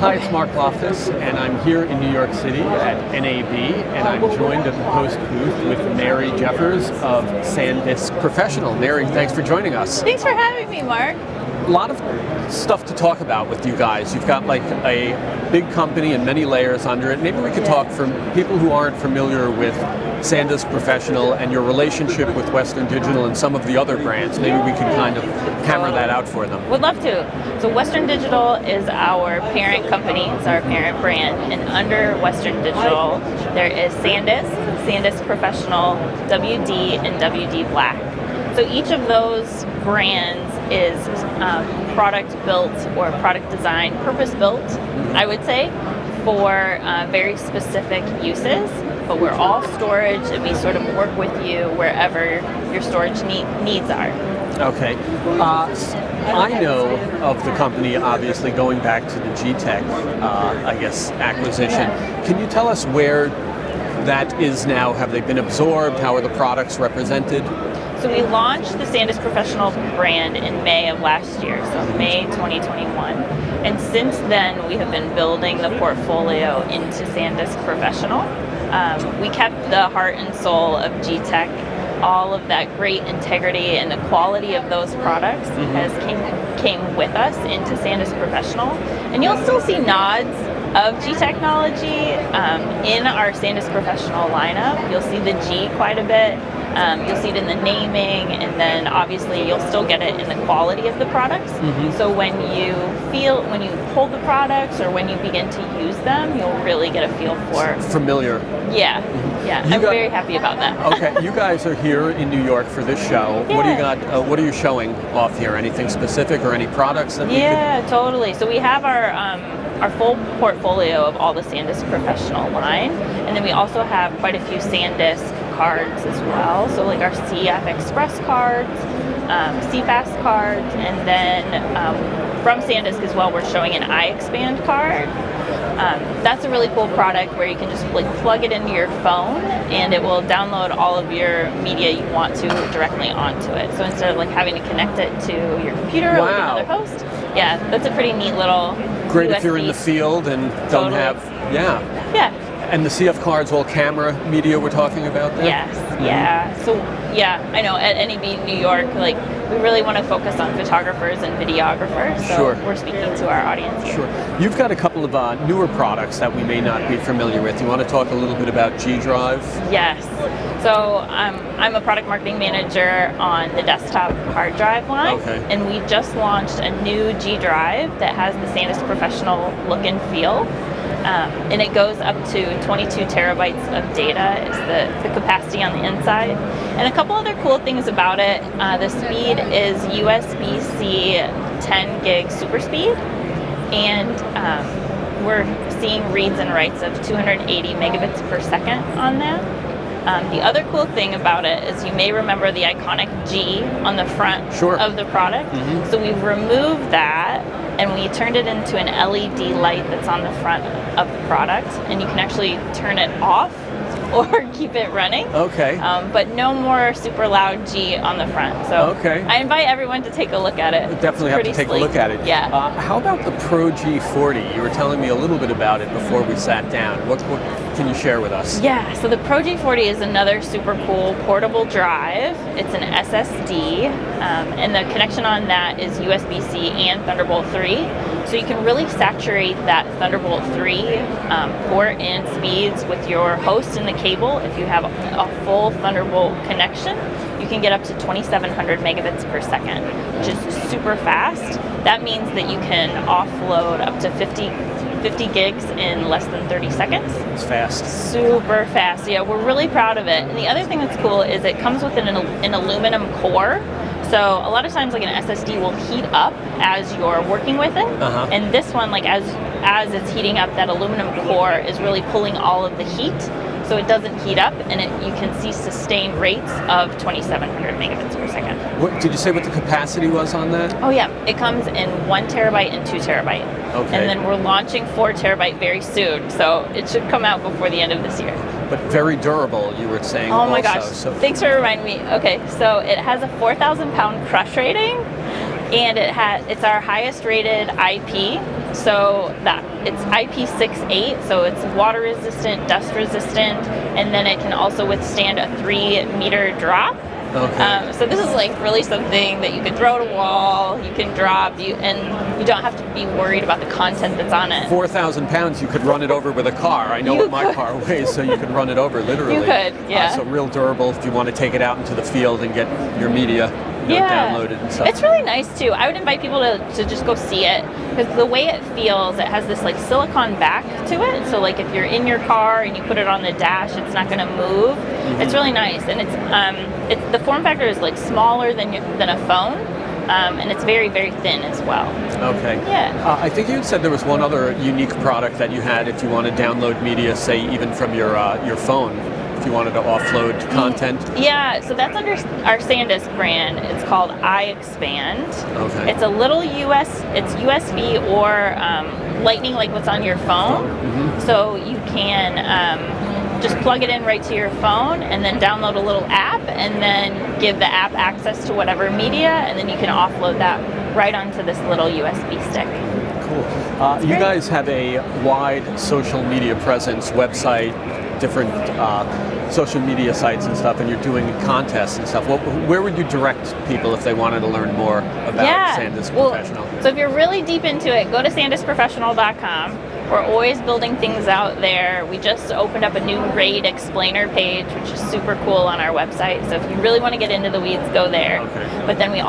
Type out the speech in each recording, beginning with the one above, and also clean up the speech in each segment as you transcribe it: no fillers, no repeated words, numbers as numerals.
Hi, it's Mark Loftus, and I'm here in New York City at NAB, and I'm joined at the host booth with Mary Jeffers of SanDisk Professional. Mary, thanks for joining us. Thanks for having me, Mark. A lot of stuff to talk about with you guys. You've got like a big company and many layers under it. Maybe we could talk for people who aren't familiar with SanDisk Professional and your relationship with Western Digital and some of the other brands. Maybe we could kind of hammer that out for them. Would love to. So Western Digital is our parent company, it's our parent brand, and under Western Digital there is SanDisk, SanDisk Professional, WD, and WD Black. So each of those brands is product built or product design, purpose built, I would say, for very specific uses. But we're all storage, and we sort of work with you wherever your storage needs are. Okay. I know of the company, obviously, going back to the G-Tech, acquisition. Can you tell us where that is now? Have they been absorbed? How are the products represented? So we launched the SanDisk Professional brand in May of last year, so May 2021. And since then, we have been building the portfolio into SanDisk Professional. We kept the heart and soul of G-Tech. All of that great integrity and the quality of those products came with us into SanDisk Professional. And you'll still see nods of G technology in our SanDisk Professional lineup. You'll see the G quite a bit. You'll see it in the naming, and then obviously you'll still get it in the quality of the products. So when you hold the products or when you begin to use them, you'll really get a feel for familiar. Yeah. I'm very happy about that. Okay, you guys are here in New York for this show. Yeah. What do you got? What are you showing off here? Anything specific or any products that we could... Totally. So we have our full portfolio of all the SanDisk Professional line, and then we also have quite a few SanDisk cards as well. So like our CF Express cards, CFast cards, and then from SanDisk as well, we're showing an iExpand card. That's a really cool product where you can just like plug it into your phone and it will download all of your media you want to directly onto it. So instead of like having to connect it to your computer or like another host, that's a pretty neat little great USB. If you're in the field and don't have And the CF cards, all camera media we're talking about there? Yes, So I know at NAB New York, like we really want to focus on photographers and videographers. So we're speaking to our audience here. Sure. You've got a couple of newer products that we may not be familiar with. You want to talk a little bit about G Drive? Yes. So I'm a product marketing manager on the desktop hard drive line, and we just launched a new G Drive that has the SanDisk Professional look and feel. And it goes up to 22 terabytes of data is the capacity on the inside. And a couple other cool things about it, the speed is USB-C 10 gig super speed, and we're seeing reads and writes of 280 megabits per second on that. The other cool thing about it is you may remember the iconic G on the front of the product. So we've removed that and we turned it into an LED light that's on the front of the product, and you can actually turn it off or keep it running. But no more super loud G on the front. So I invite everyone to take a look at it. Definitely have to take a look at it. How about the Pro G40? You were telling me a little bit about it before we sat down. What can you share with us? So the Pro G40 is another super cool portable drive. It's an SSD, and the connection on that is USB-C and Thunderbolt 3. So you can really saturate that Thunderbolt 3 port-in speeds with your host and the cable. If you have a full Thunderbolt connection, you can get up to 2,700 megabits per second, which is super fast. That means that you can offload up to 50 gigs in less than 30 seconds. It's fast. Super fast. We're really proud of it. And the other thing that's cool is it comes with an aluminum core. So a lot of times like an SSD will heat up as you're working with it. And this one, like as it's heating up, that aluminum core is really pulling all of the heat. So it doesn't heat up, and you can see sustained rates of 2,700 megabits per second. What did you say what the capacity was on that? It comes in 1 terabyte and 2 terabyte. And then we're launching 4 terabyte very soon, so it should come out before the end of this year. But very durable, you were saying. Oh my gosh, thanks for reminding me. So it has a 4,000 pound crush rating, and it's our highest rated IP So that it's IP68, so it's water resistant, dust resistant, and then it can also withstand a 3-meter drop. Okay. So this is like really something that you can throw at a wall, you can drop, and you don't have to be worried about the content that's on it. 4,000 pounds, you could run it over with a car. I know what my car weighs, so you could run it over literally. You could, yeah. So real durable if you want to take it out into the field and get your media downloaded and stuff. It's really nice too. I would invite people to just go see it, because the way it feels, it has this like silicone back to it. So like if you're in your car and you put it on the dash, it's not going to move. Mm-hmm. It's really nice, and it's the form factor is like smaller than a phone, and it's very, very thin as well. Okay. Yeah. I think you said there was one other unique product that you had if you want to download media, say even from your phone. If you wanted to offload content? Yeah, so that's under our SanDisk brand. It's called iExpand. Okay. It's a little it's USB or Lightning, like what's on your phone. Mm-hmm. So you can just plug it in right to your phone and then download a little app and then give the app access to whatever media, and then you can offload that right onto this little USB stick. Cool. You guys have a wide social media presence, website, different social media sites and stuff, and you're doing contests and stuff. Where would you direct people if they wanted to learn more about SanDisk Professional? So if you're really deep into it, go to SanDiskProfessional.com. We're always building things out there. We just opened up a new RAID explainer page, which is super cool on our website. So if you really want to get into the weeds, go there. Okay. But then we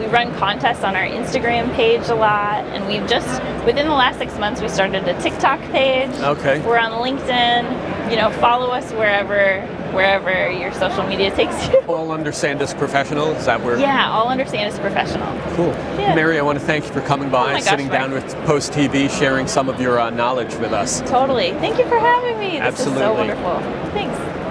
run contests on our Instagram page a lot, and we've just, within the last 6 months, we started a TikTok page. Okay. We're on LinkedIn. Follow us wherever your social media takes you. All under SanDisk Professional? Is that where? Yeah, all under SanDisk Professional. Cool. Yeah. Mary, I want to thank you for coming by, sitting down with Post TV, sharing some of your knowledge with us. Totally. Thank you for having me. Absolutely. This is so wonderful. Thanks.